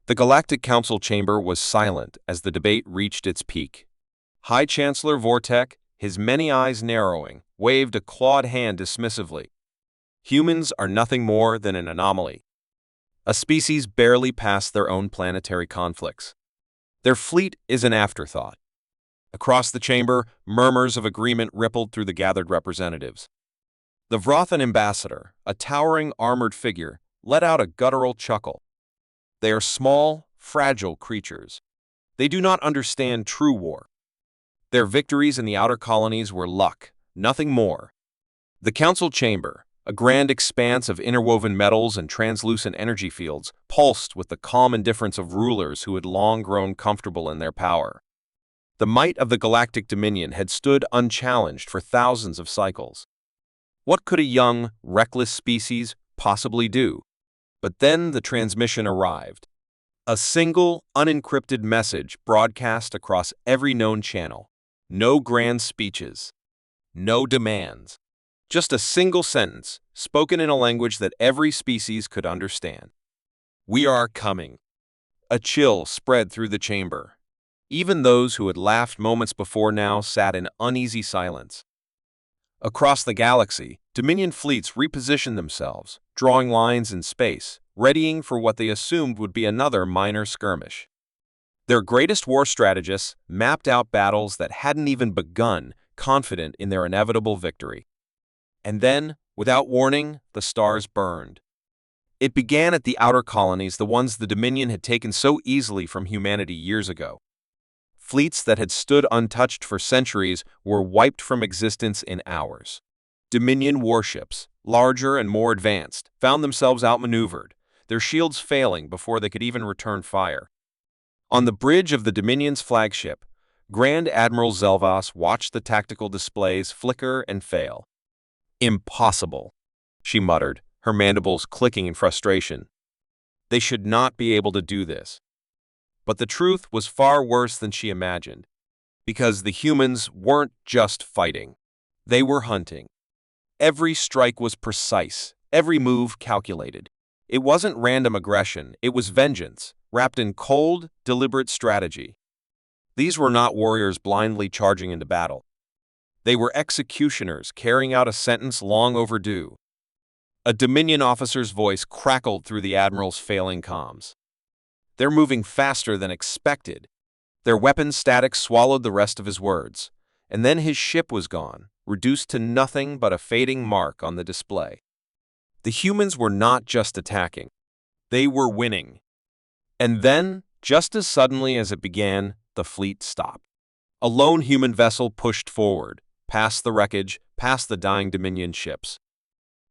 The Galactic Council chamber was silent as the debate reached its peak. High Chancellor Vortek, his many eyes narrowing, waved a clawed hand dismissively. Humans are nothing more than an anomaly, a species barely past their own planetary conflicts. Their fleet is an afterthought. Across the chamber, murmurs of agreement rippled through the gathered representatives. The Vrothan ambassador, a towering armored figure, let out a guttural chuckle. They are small, fragile creatures. They do not understand true war. Their victories in the outer colonies were luck, nothing more. The council chamber, a grand expanse of interwoven metals and translucent energy fields, pulsed with the calm indifference of rulers who had long grown comfortable in their power. The might of the galactic dominion had stood unchallenged for thousands of cycles. What could a young, reckless species possibly do? But then the transmission arrived. A single, unencrypted message broadcast across every known channel. No grand speeches. No demands. Just a single sentence, spoken in a language that every species could understand. We are coming. A chill spread through the chamber. Even those who had laughed moments before now sat in uneasy silence. Across the galaxy, Dominion fleets repositioned themselves, drawing lines in space, readying for what they assumed would be another minor skirmish. Their greatest war strategists mapped out battles that hadn't even begun, confident in their inevitable victory. And then, without warning, the stars burned. It began at the outer colonies, the ones the Dominion had taken so easily from humanity years ago. Fleets that had stood untouched for centuries were wiped from existence in hours. Dominion warships, larger and more advanced, found themselves outmaneuvered, their shields failing before they could even return fire. On the bridge of the Dominion's flagship, Grand Admiral Zelvas watched the tactical displays flicker and fail. Impossible, she muttered, her mandibles clicking in frustration. They should not be able to do this. But the truth was far worse than she imagined, because the humans weren't just fighting. They were hunting. Every strike was precise, every move calculated. It wasn't random aggression, it was vengeance, wrapped in cold, deliberate strategy. These were not warriors blindly charging into battle. They were executioners carrying out a sentence long overdue. A Dominion officer's voice crackled through the Admiral's failing comms. They're moving faster than expected. Their weapon static swallowed the rest of his words, and then his ship was gone, reduced to nothing but a fading mark on the display. The humans were not just attacking. They were winning. And then, just as suddenly as it began, the fleet stopped. A lone human vessel pushed forward, past the wreckage, past the dying Dominion ships.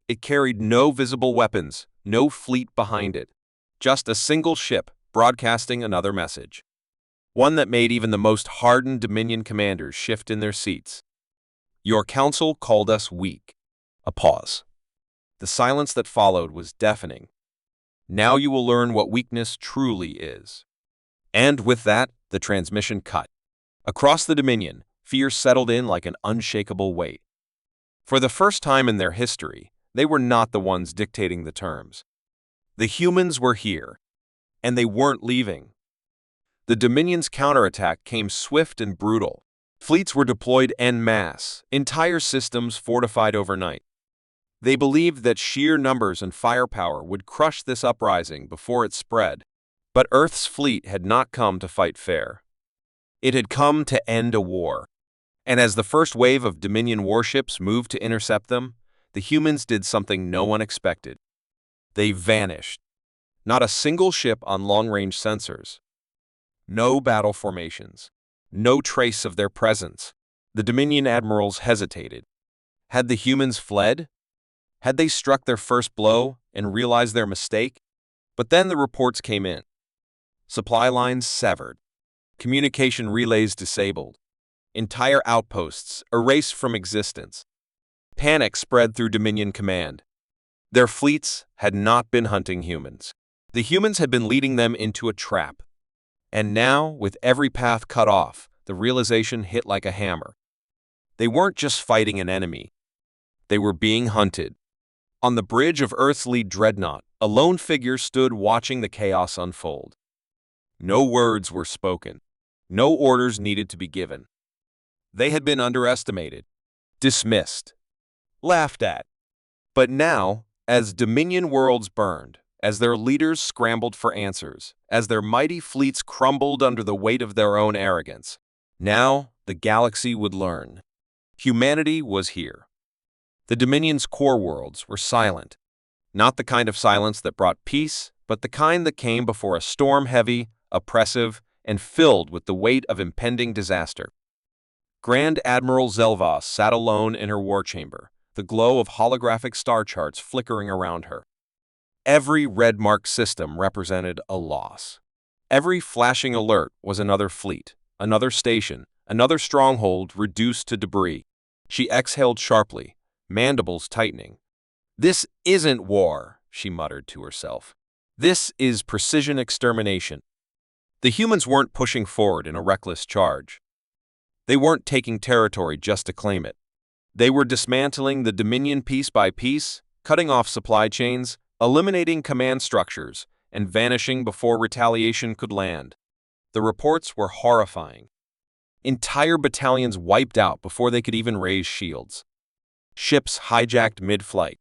It carried no visible weapons, no fleet behind it. Just a single ship, broadcasting another message. One that made even the most hardened Dominion commanders shift in their seats. Your council called us weak. A pause. The silence that followed was deafening. Now you will learn what weakness truly is. And with that, the transmission cut. Across the Dominion, fear settled in like an unshakable weight. For the first time in their history, they were not the ones dictating the terms. The humans were here, and they weren't leaving. The Dominion's counterattack came swift and brutal. Fleets were deployed en masse, entire systems fortified overnight. They believed that sheer numbers and firepower would crush this uprising before it spread. But Earth's fleet had not come to fight fair. It had come to end a war. And as the first wave of Dominion warships moved to intercept them, the humans did something no one expected. They vanished. Not a single ship on long-range sensors. No battle formations. No trace of their presence. The Dominion admirals hesitated. Had the humans fled? Had they struck their first blow and realized their mistake? But then the reports came in. Supply lines severed. Communication relays disabled. Entire outposts erased from existence. Panic spread through Dominion command. Their fleets had not been hunting humans. The humans had been leading them into a trap. And now, with every path cut off, the realization hit like a hammer. They weren't just fighting an enemy. They were being hunted. On the bridge of Earth's lead dreadnought, a lone figure stood watching the chaos unfold. No words were spoken. No orders needed to be given. They had been underestimated, dismissed, laughed at. But now, as Dominion worlds burned, as their leaders scrambled for answers, as their mighty fleets crumbled under the weight of their own arrogance, now the galaxy would learn. Humanity was here. The Dominion's core worlds were silent. Not the kind of silence that brought peace, but the kind that came before a storm heavy, oppressive, and filled with the weight of impending disaster. Grand Admiral Zelvas sat alone in her war chamber, the glow of holographic star charts flickering around her. Every red-marked system represented a loss. Every flashing alert was another fleet, another station, another stronghold reduced to debris. She exhaled sharply, mandibles tightening. "This isn't war," she muttered to herself. "This is precision extermination." The humans weren't pushing forward in a reckless charge. They weren't taking territory just to claim it. They were dismantling the Dominion piece by piece, cutting off supply chains, eliminating command structures, and vanishing before retaliation could land. The reports were horrifying. Entire battalions wiped out before they could even raise shields. Ships hijacked mid-flight.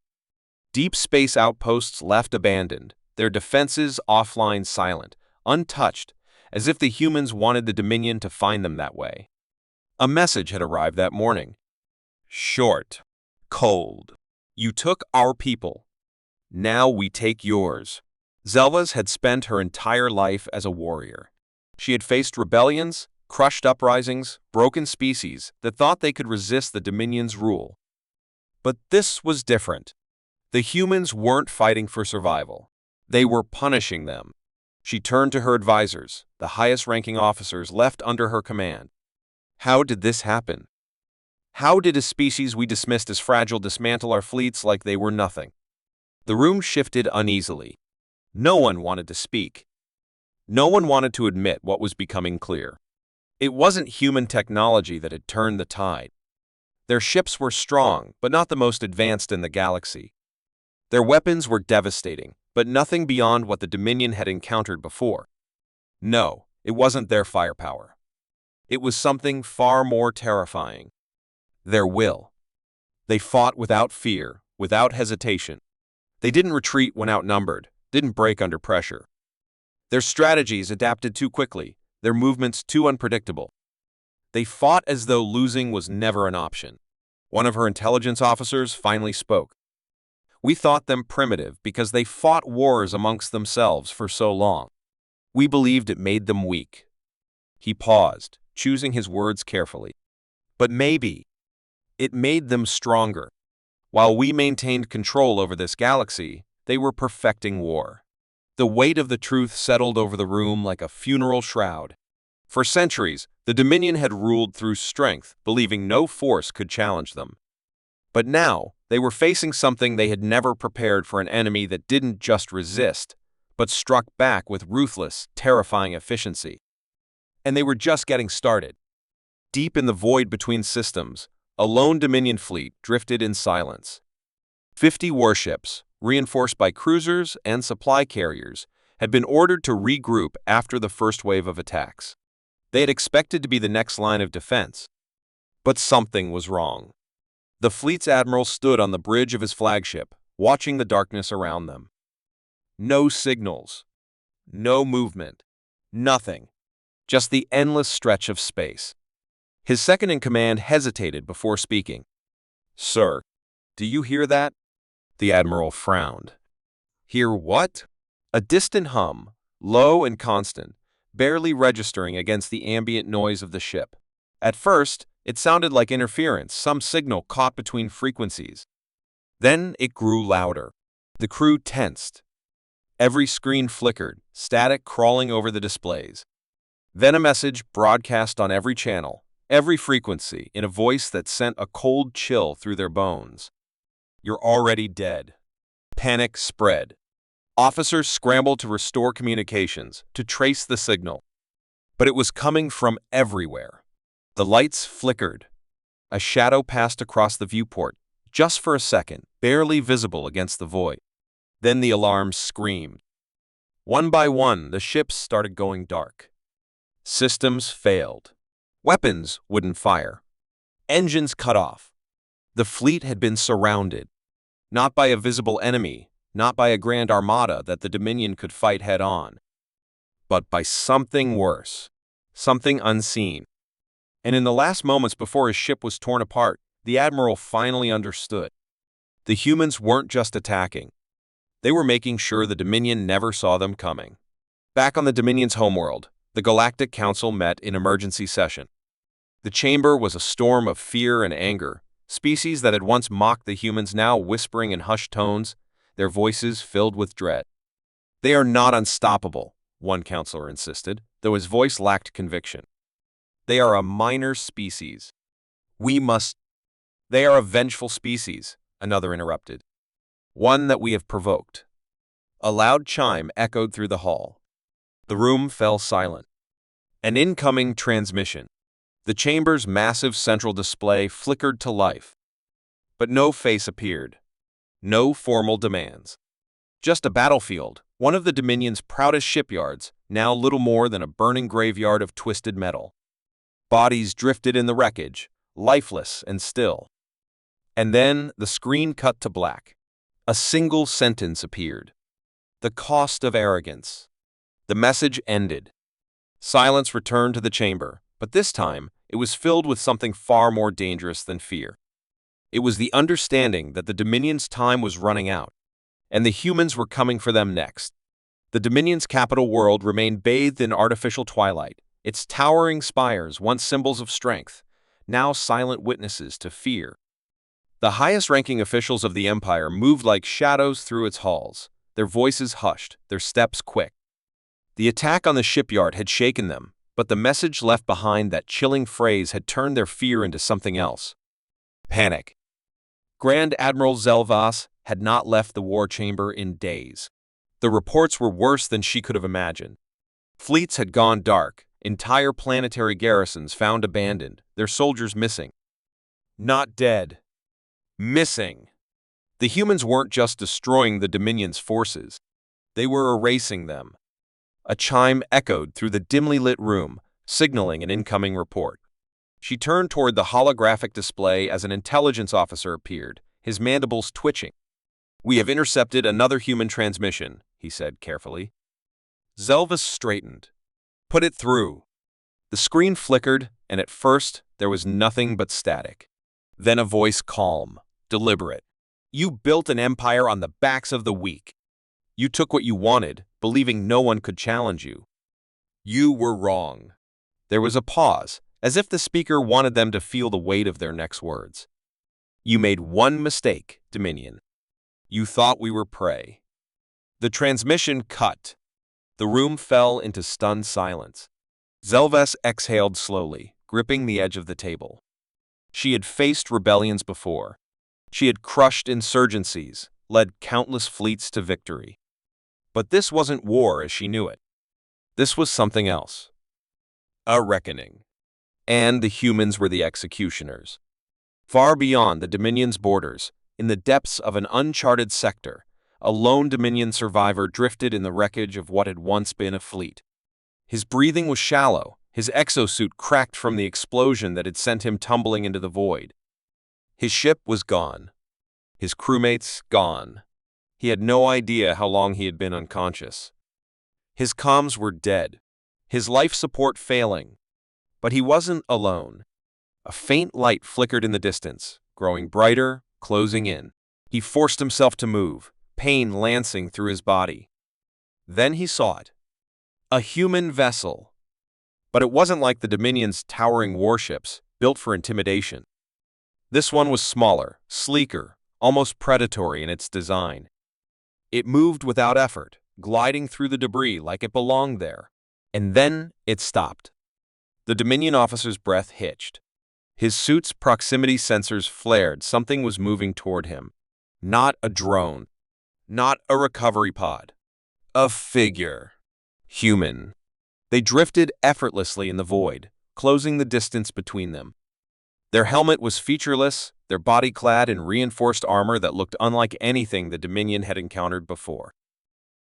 Deep space outposts left abandoned, their defenses offline silent, untouched, as if the humans wanted the Dominion to find them that way. A message had arrived that morning. Short, cold. "You took our people. Now we take yours." Zelvas had spent her entire life as a warrior. She had faced rebellions, crushed uprisings, broken species that thought they could resist the Dominion's rule. But this was different. The humans weren't fighting for survival. They were punishing them. She turned to her advisors, the highest-ranking officers left under her command. How did this happen? How did a species we dismissed as fragile dismantle our fleets like they were nothing? The room shifted uneasily. No one wanted to speak. No one wanted to admit what was becoming clear. It wasn't human technology that had turned the tide. Their ships were strong, but not the most advanced in the galaxy. Their weapons were devastating, but nothing beyond what the Dominion had encountered before. No, it wasn't their firepower. It was something far more terrifying. Their will. They fought without fear, without hesitation. They didn't retreat when outnumbered, didn't break under pressure. Their strategies adapted too quickly, their movements too unpredictable. They fought as though losing was never an option. One of her intelligence officers finally spoke. "We thought them primitive because they fought wars amongst themselves for so long. We believed it made them weak." He paused, choosing his words carefully. "But maybe it made them stronger. While we maintained control over this galaxy, they were perfecting war." The weight of the truth settled over the room like a funeral shroud. For centuries, the Dominion had ruled through strength, believing no force could challenge them. But now, they were facing something they had never prepared for, an enemy that didn't just resist, but struck back with ruthless, terrifying efficiency. And they were just getting started. Deep in the void between systems, a lone Dominion fleet drifted in silence. 50 warships, reinforced by cruisers and supply carriers, had been ordered to regroup after the first wave of attacks. They had expected to be the next line of defense. But something was wrong. The fleet's admiral stood on the bridge of his flagship, watching the darkness around them. No signals. No movement. Nothing. Just the endless stretch of space. His second-in-command hesitated before speaking. "Sir, do you hear that?" The admiral frowned. "Hear what?" A distant hum, low and constant, barely registering against the ambient noise of the ship. At first, it sounded like interference, some signal caught between frequencies. Then it grew louder. The crew tensed. Every screen flickered, static crawling over the displays. Then a message broadcast on every channel, every frequency, in a voice that sent a cold chill through their bones. "You're already dead." Panic spread. Officers scrambled to restore communications, to trace the signal. But it was coming from everywhere. The lights flickered. A shadow passed across the viewport, just for a second, barely visible against the void. Then the alarm screamed. One by one, the ships started going dark. Systems failed. Weapons wouldn't fire. Engines cut off. The fleet had been surrounded, not by a visible enemy, not by a grand armada that the Dominion could fight head-on, but by something worse, something unseen. And in the last moments before his ship was torn apart, the Admiral finally understood. The humans weren't just attacking. They were making sure the Dominion never saw them coming. Back on the Dominion's homeworld, the Galactic Council met in emergency session. The chamber was a storm of fear and anger. Species that had once mocked the humans now whispering in hushed tones, their voices filled with dread. "They are not unstoppable," one counselor insisted, though his voice lacked conviction. "They are a minor species. We must—" "They are a vengeful species," another interrupted. "One that we have provoked." A loud chime echoed through the hall. The room fell silent. An incoming transmission. The chamber's massive central display flickered to life. But no face appeared. No formal demands. Just a battlefield, one of the Dominion's proudest shipyards, now little more than a burning graveyard of twisted metal. Bodies drifted in the wreckage, lifeless and still. And then the screen cut to black. A single sentence appeared. "The cost of arrogance." The message ended. Silence returned to the chamber, but this time it was filled with something far more dangerous than fear. It was the understanding that the Dominion's time was running out, and the humans were coming for them next. The Dominion's capital world remained bathed in artificial twilight, its towering spires once symbols of strength, now silent witnesses to fear. The highest-ranking officials of the Empire moved like shadows through its halls, their voices hushed, their steps quick. The attack on the shipyard had shaken them, but the message left behind, that chilling phrase, had turned their fear into something else. Panic. Grand Admiral Zelvas had not left the war chamber in days. The reports were worse than she could have imagined. Fleets had gone dark, entire planetary garrisons found abandoned, their soldiers missing. Not dead. Missing. The humans weren't just destroying the Dominion's forces. They were erasing them. A chime echoed through the dimly lit room, signaling an incoming report. She turned toward the holographic display as an intelligence officer appeared, his mandibles twitching. "We have intercepted another human transmission," he said carefully. Zelvas straightened. "Put it through." The screen flickered, and at first there was nothing but static. Then a voice, calm, deliberate. "You built an empire on the backs of the weak. You took what you wanted, believing no one could challenge you. You were wrong." There was a pause, as if the speaker wanted them to feel the weight of their next words. "You made one mistake, Dominion. You thought we were prey." The transmission cut. The room fell into stunned silence. Zelvas exhaled slowly, gripping the edge of the table. She had faced rebellions before. She had crushed insurgencies, led countless fleets to victory. But this wasn't war as she knew it. This was something else. A reckoning. And the humans were the executioners. Far beyond the Dominion's borders, in the depths of an uncharted sector, a lone Dominion survivor drifted in the wreckage of what had once been a fleet. His breathing was shallow, his exosuit cracked from the explosion that had sent him tumbling into the void. His ship was gone. His crewmates gone. He had no idea how long he had been unconscious. His comms were dead, his life support failing. But he wasn't alone. A faint light flickered in the distance, growing brighter, closing in. He forced himself to move, pain lancing through his body. Then he saw it. A human vessel. But it wasn't like the Dominion's towering warships, built for intimidation. This one was smaller, sleeker, almost predatory in its design. It moved without effort, gliding through the debris like it belonged there. And then it stopped. The Dominion officer's breath hitched. His suit's proximity sensors flared. Something was moving toward him. Not a drone. Not a recovery pod. A figure. Human. They drifted effortlessly in the void, closing the distance between them. Their helmet was featureless, their body clad in reinforced armor that looked unlike anything the Dominion had encountered before.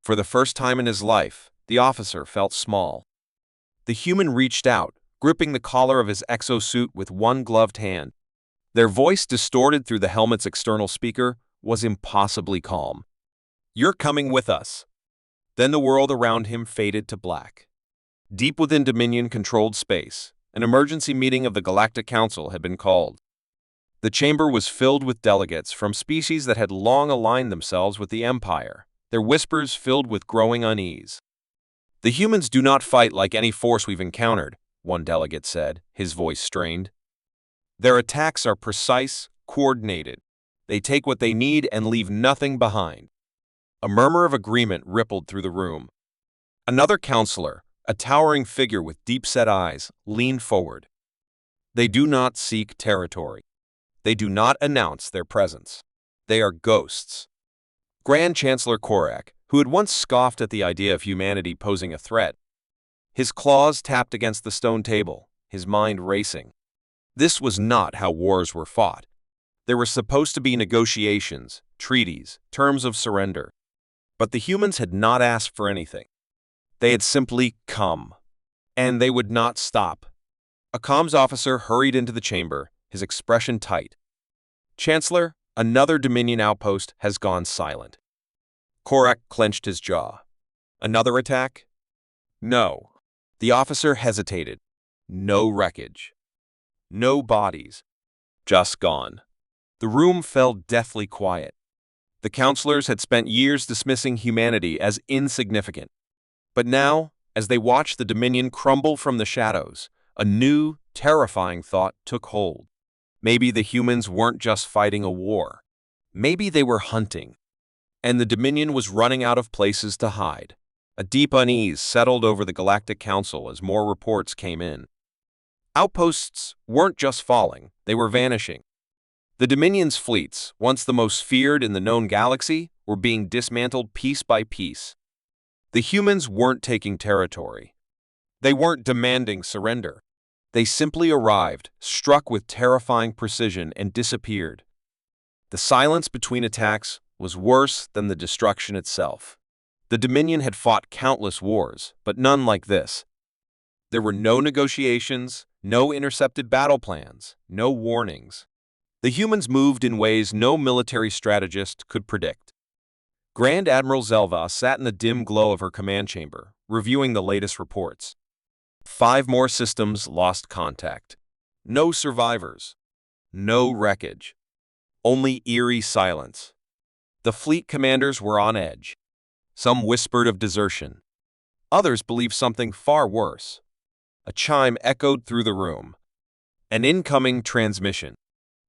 For the first time in his life, the officer felt small. The human reached out, gripping the collar of his exosuit with one gloved hand. Their voice, distorted through the helmet's external speaker, was impossibly calm. "You're coming with us." Then the world around him faded to black. Deep within Dominion-controlled space, an emergency meeting of the Galactic Council had been called. The chamber was filled with delegates from species that had long aligned themselves with the Empire, their whispers filled with growing unease. "The humans do not fight like any force we've encountered," one delegate said, his voice strained. "Their attacks are precise, coordinated. They take what they need and leave nothing behind." A murmur of agreement rippled through the room. Another counselor, a towering figure with deep-set eyes, leaned forward. "They do not seek territory. They do not announce their presence. They are ghosts." Grand Chancellor Korak, who had once scoffed at the idea of humanity posing a threat, his claws tapped against the stone table, his mind racing. This was not how wars were fought. There were supposed to be negotiations, treaties, terms of surrender. But the humans had not asked for anything. They had simply come. And they would not stop. A comms officer hurried into the chamber, his expression tight. "Chancellor, another Dominion outpost has gone silent." Korak clenched his jaw. "Another attack?" "No." The officer hesitated. "No wreckage. No bodies. Just gone." The room fell deathly quiet. The counselors had spent years dismissing humanity as insignificant. But now, as they watched the Dominion crumble from the shadows, a new, terrifying thought took hold. Maybe the humans weren't just fighting a war. Maybe they were hunting. And the Dominion was running out of places to hide. A deep unease settled over the Galactic Council as more reports came in. Outposts weren't just falling, they were vanishing. The Dominion's fleets, once the most feared in the known galaxy, were being dismantled piece by piece. The humans weren't taking territory. They weren't demanding surrender. They simply arrived, struck with terrifying precision, and disappeared. The silence between attacks was worse than the destruction itself. The Dominion had fought countless wars, but none like this. There were no negotiations, no intercepted battle plans, no warnings. The humans moved in ways no military strategist could predict. Grand Admiral Zelva sat in the dim glow of her command chamber, reviewing the latest reports. 5 more systems lost contact. No survivors. No wreckage. Only eerie silence. The fleet commanders were on edge. Some whispered of desertion. Others believed something far worse. A chime echoed through the room. An incoming transmission.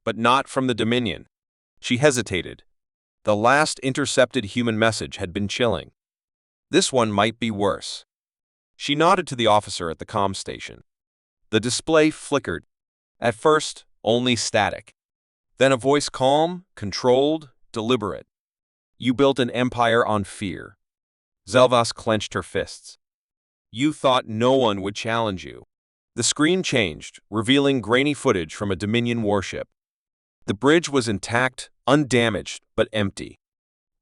But not from the Dominion. She hesitated. The last intercepted human message had been chilling. This one might be worse. She nodded to the officer at the comm station. The display flickered. At first, only static. Then a voice calm, controlled, deliberate. "You built an empire on fear." Zelvas clenched her fists. "You thought no one would challenge you." The screen changed, revealing grainy footage from a Dominion warship. The bridge was intact, undamaged, but empty.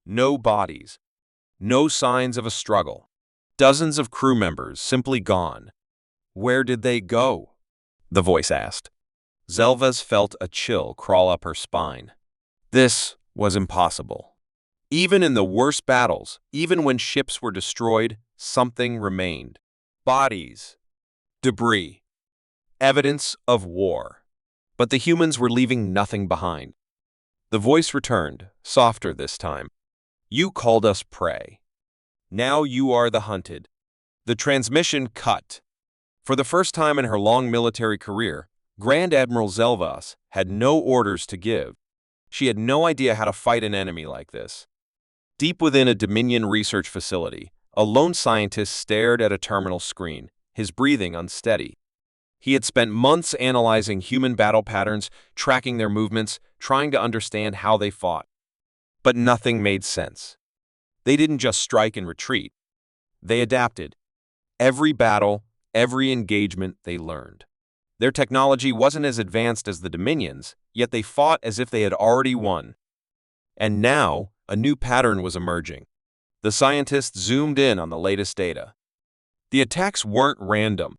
No bodies. No signs of a struggle. Dozens of crew members simply gone. "Where did they go?" the voice asked. Zelvas felt a chill crawl up her spine. This was impossible. Even in the worst battles, even when ships were destroyed, something remained. Bodies. Debris. Evidence of war. But the humans were leaving nothing behind. The voice returned, softer this time. "You called us prey. Now you are the hunted." The transmission cut. For the first time in her long military career, Grand Admiral Zelvas had no orders to give. She had no idea how to fight an enemy like this. Deep within a Dominion research facility, a lone scientist stared at a terminal screen, his breathing unsteady. He had spent months analyzing human battle patterns, tracking their movements, trying to understand how they fought. But nothing made sense. They didn't just strike and retreat. They adapted. Every battle, every engagement, they learned. Their technology wasn't as advanced as the Dominions, yet they fought as if they had already won. And now, a new pattern was emerging. The scientists zoomed in on the latest data. The attacks weren't random.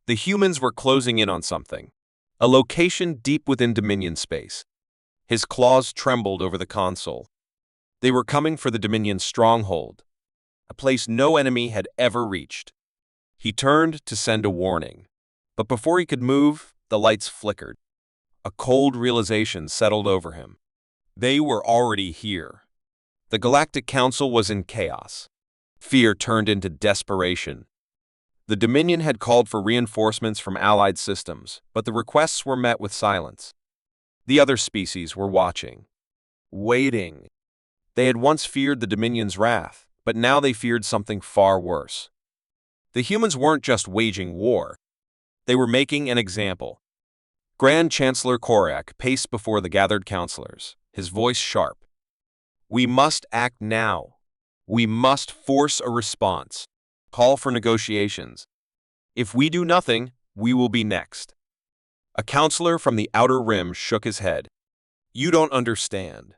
The humans were closing in on something. A location deep within Dominion space. His claws trembled over the console. They were coming for the Dominion stronghold, a place no enemy had ever reached. He turned to send a warning. But before he could move, the lights flickered. A cold realization settled over him. They were already here. The Galactic Council was in chaos. Fear turned into desperation. The Dominion had called for reinforcements from allied systems, but the requests were met with silence. The other species were watching, waiting. They had once feared the Dominion's wrath, but now they feared something far worse. The humans weren't just waging war. They were making an example. Grand Chancellor Korak paced before the gathered counselors, his voice sharp. We must act now. We must force a response. Call for negotiations. If we do nothing, we will be next. A counselor from the outer rim shook his head. You don't understand.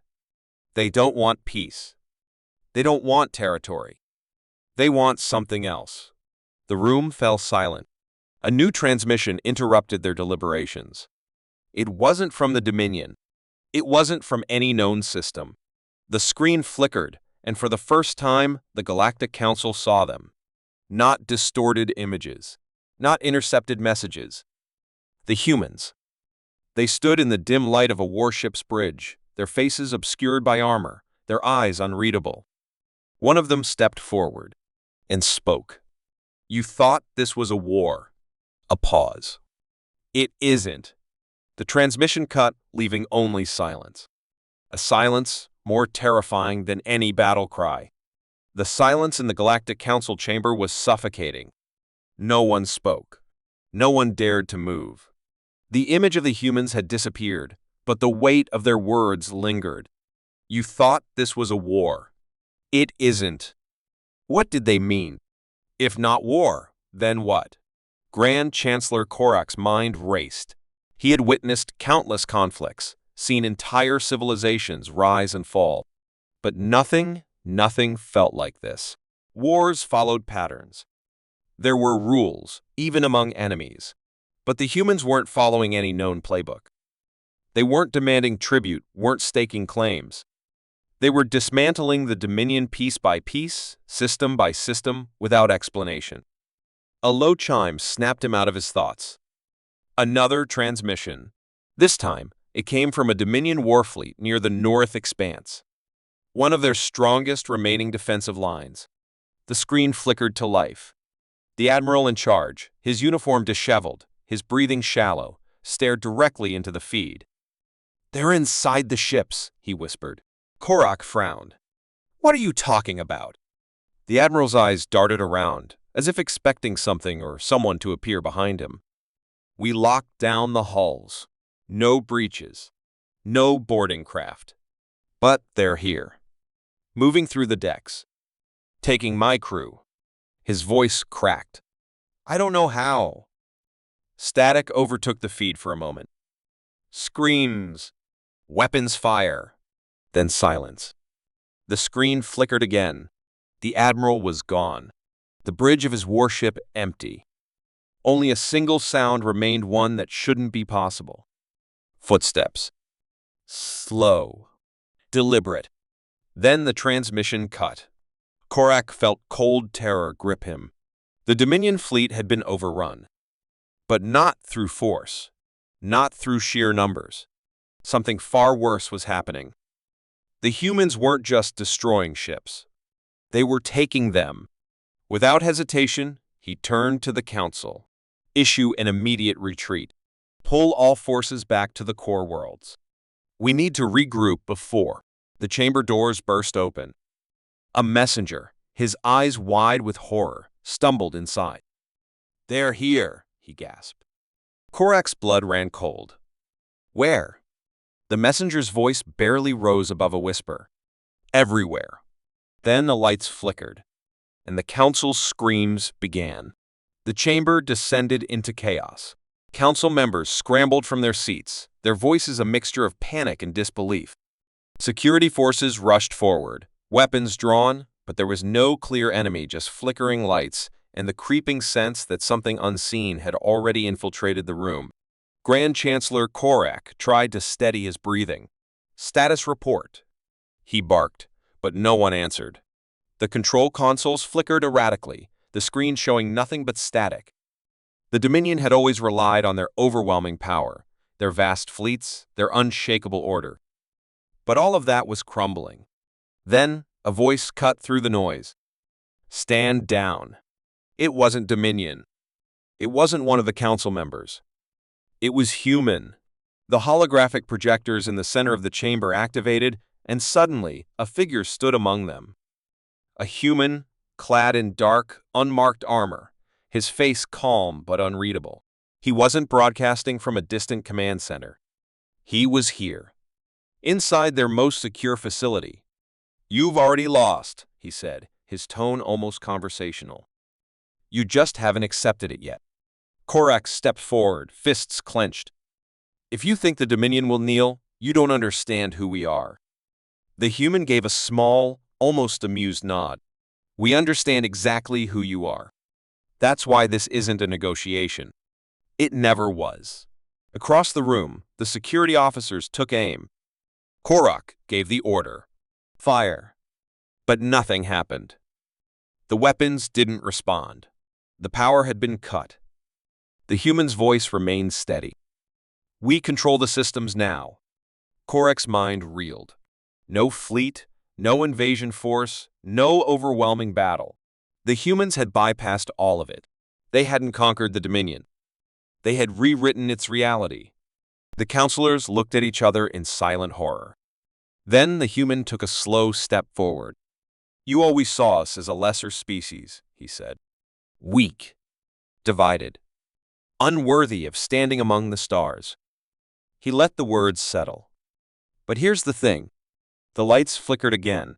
They don't want peace. They don't want territory. They want something else. The room fell silent. A new transmission interrupted their deliberations. It wasn't from the Dominion. It wasn't from any known system. The screen flickered, and for the first time, the Galactic Council saw them. Not distorted images. Not intercepted messages. The humans. They stood in the dim light of a warship's bridge, their faces obscured by armor, their eyes unreadable. One of them stepped forward and spoke. You thought this was a war. A pause. It isn't. The transmission cut, leaving only silence. A silence more terrifying than any battle cry. The silence in the Galactic Council chamber was suffocating. No one spoke. No one dared to move. The image of the humans had disappeared, but the weight of their words lingered. You thought this was a war. It isn't. What did they mean? If not war, then what? Grand Chancellor Korak's mind raced. He had witnessed countless conflicts, seen entire civilizations rise and fall. But nothing felt like this. Wars followed patterns. There were rules, even among enemies. But the humans weren't following any known playbook. They weren't demanding tribute, weren't staking claims. They were dismantling the Dominion piece by piece, system by system, without explanation. A low chime snapped him out of his thoughts. Another transmission. This time, it came from a Dominion warfleet near the North Expanse. One of their strongest remaining defensive lines. The screen flickered to life. The admiral in charge, his uniform disheveled, his breathing shallow, stared directly into the feed. They're inside the ships, he whispered. Korak frowned. What are you talking about? The admiral's eyes darted around, as if expecting something or someone to appear behind him. We locked down the hulls. No breaches. No boarding craft. But they're here. Moving through the decks. Taking my crew. His voice cracked. I don't know how. Static overtook the feed for a moment. Screams. Weapons fire. Then silence. The screen flickered again. The admiral was gone. The bridge of his warship empty. Only a single sound remained, one that shouldn't be possible. Footsteps. Slow. Deliberate. Then the transmission cut. Korak felt cold terror grip him. The Dominion fleet had been overrun. But not through force. Not through sheer numbers. Something far worse was happening. The humans weren't just destroying ships. They were taking them. Without hesitation, he turned to the council. Issue an immediate retreat. Pull all forces back to the core worlds. We need to regroup before. The chamber doors burst open. A messenger, his eyes wide with horror, stumbled inside. They're here, he gasped. Korak's blood ran cold. Where? The messenger's voice barely rose above a whisper. Everywhere. Then the lights flickered, and the council's screams began. The chamber descended into chaos. Council members scrambled from their seats, their voices a mixture of panic and disbelief. Security forces rushed forward, weapons drawn, but there was no clear enemy, just flickering lights and the creeping sense that something unseen had already infiltrated the room. Grand Chancellor Korak tried to steady his breathing. "Status report," he barked, but no one answered. The control consoles flickered erratically, the screen showing nothing but static. The Dominion had always relied on their overwhelming power, their vast fleets, their unshakable order. But all of that was crumbling. Then, a voice cut through the noise. "Stand down." It wasn't Dominion. It wasn't one of the council members. It was human. The holographic projectors in the center of the chamber activated, and suddenly, a figure stood among them. A human, clad in dark, unmarked armor, his face calm but unreadable. He wasn't broadcasting from a distant command center. He was here, inside their most secure facility. "You've already lost," he said, his tone almost conversational. "You just haven't accepted it yet." Korak stepped forward, fists clenched. "If you think the Dominion will kneel, you don't understand who we are." The human gave a small, almost amused nod. "We understand exactly who you are. That's why this isn't a negotiation." It never was. Across the room, the security officers took aim. Korak gave the order. "Fire." But nothing happened. The weapons didn't respond. The power had been cut. The human's voice remained steady. "We control the systems now." Korak's mind reeled. No fleet, no invasion force, no overwhelming battle. The humans had bypassed all of it. They hadn't conquered the Dominion. They had rewritten its reality. The counselors looked at each other in silent horror. Then the human took a slow step forward. "You always saw us as a lesser species," he said. "Weak, divided, unworthy of standing among the stars." He let the words settle. But here's the thing. The lights flickered again.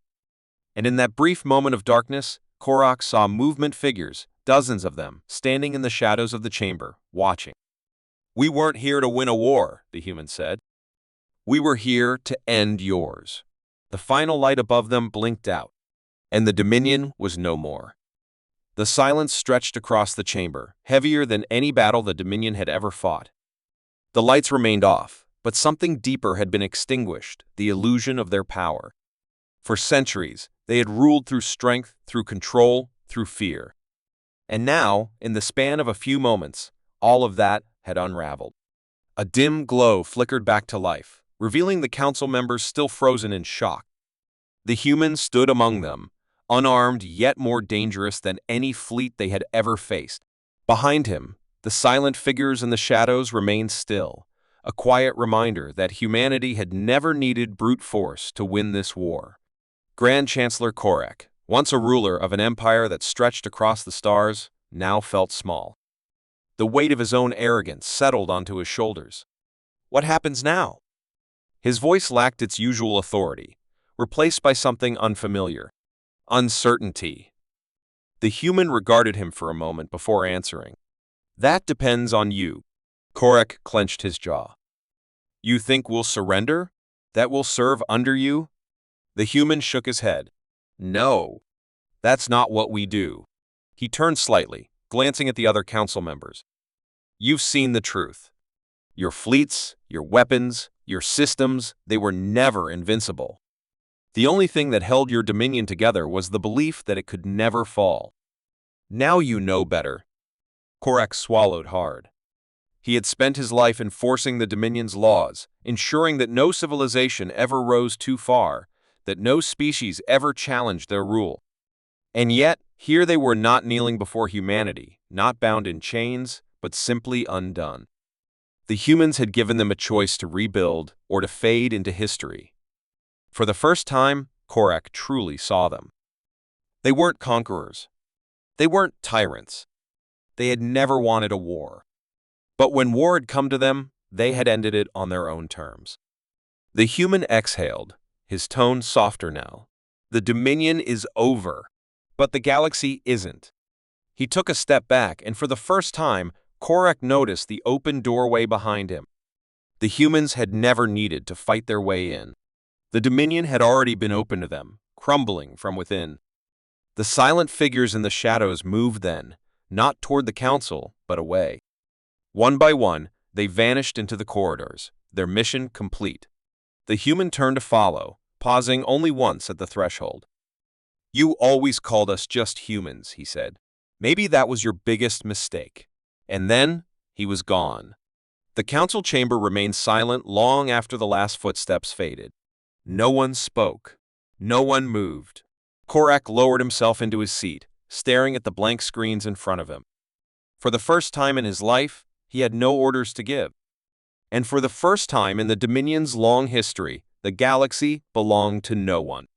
And in that brief moment of darkness, Korak saw movement figures, dozens of them, standing in the shadows of the chamber, watching. "We weren't here to win a war," the human said. "We were here to end yours." The final light above them blinked out, and the Dominion was no more. The silence stretched across the chamber, heavier than any battle the Dominion had ever fought. The lights remained off, but something deeper had been extinguished, the illusion of their power. For centuries, they had ruled through strength, through control, through fear. And now, in the span of a few moments, all of that had unraveled. A dim glow flickered back to life, revealing the council members still frozen in shock. The human stood among them, unarmed yet more dangerous than any fleet they had ever faced. Behind him, the silent figures in the shadows remained still, a quiet reminder that humanity had never needed brute force to win this war. Grand Chancellor Korak, once a ruler of an empire that stretched across the stars, now felt small. The weight of his own arrogance settled onto his shoulders. What happens now? His voice lacked its usual authority, replaced by something unfamiliar. Uncertainty. The human regarded him for a moment before answering. "That depends on you." Korak clenched his jaw. "You think we'll surrender? That we'll serve under you?" The human shook his head. "No, that's not what we do." He turned slightly, glancing at the other council members. "You've seen the truth. Your fleets, your weapons, your systems, they were never invincible. The only thing that held your Dominion together was the belief that it could never fall. Now you know better." Korak swallowed hard. He had spent his life enforcing the Dominion's laws, ensuring that no civilization ever rose too far, that no species ever challenged their rule. And yet, here they were not kneeling before humanity, not bound in chains, but simply undone. The humans had given them a choice to rebuild or to fade into history. For the first time, Korak truly saw them. They weren't conquerors. They weren't tyrants. They had never wanted a war. But when war had come to them, they had ended it on their own terms. The human exhaled, his tone softer now. "The Dominion is over, but the galaxy isn't." He took a step back, and for the first time, Korak noticed the open doorway behind him. The humans had never needed to fight their way in. The Dominion had already been open to them, crumbling from within. The silent figures in the shadows moved then, not toward the council, but away. One by one, they vanished into the corridors, their mission complete. The human turned to follow, pausing only once at the threshold. "You always called us just humans," he said. "Maybe that was your biggest mistake." And then he was gone. The council chamber remained silent long after the last footsteps faded. No one spoke. No one moved. Korak lowered himself into his seat, staring at the blank screens in front of him. For the first time in his life, he had no orders to give. And for the first time in the Dominion's long history, the galaxy belonged to no one.